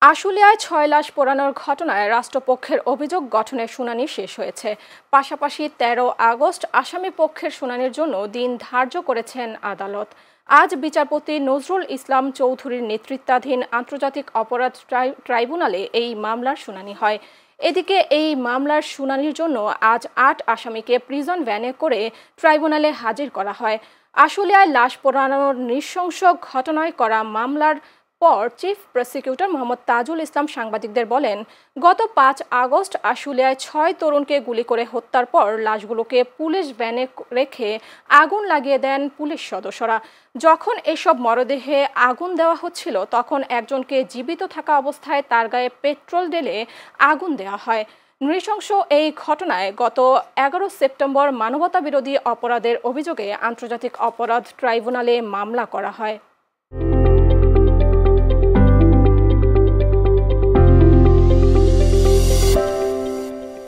আশুলিয়ায় ৬ লাশ পোড়ানোর ঘটনায় রাষ্ট্রপক্ষের অভিযোগ গঠনের শুনানি শেষ হয়েছে। পাশাপাশি ১৩ আগস্ট আসামি পক্ষের শুনানির জন্য দিন ধার্য করেছেন আদালত। আজ বিচারপতি নজরুল ইসলাম চৌধুরীর নেতৃত্বাধীন আন্তর্জাতিক অপরাধ ট্রাইব্যুনালে এই মামলার শুনানি হয়। এদিকে এই মামলার শুনানির জন্য আজ ৮ আসামিকে প্রিজন ভ্যানে করে ট্রাইব্যুনালে হাজির করা হয়। আশুলিয়ায় লাশ পোড়ানোর নৃশংস ঘটনায় করা মামলার পর চিফ প্রসিকিউটর মোহাম্মদ তাজুল ইসলাম সাংবাদিকদের বলেন, গত ৫ আগস্ট আশুলিয়ায় ৬ তরুণকে গুলি করে হত্যার পর লাশগুলোকে পুলিশ ভ্যানে রেখে আগুন লাগিয়ে দেন পুলিশ সদস্যরা। যখন এসব মরদেহে আগুন দেওয়া হচ্ছিল তখন একজনকে জীবিত থাকা অবস্থায় তার গায়ে পেট্রোল ঢেলে আগুন দেওয়া হয়। নৃশংস এই ঘটনায় গত ১১ সেপ্টেম্বর মানবতাবিরোধী অপরাধের অভিযোগে আন্তর্জাতিক অপরাধ ট্রাইব্যুনালে মামলা করা হয়।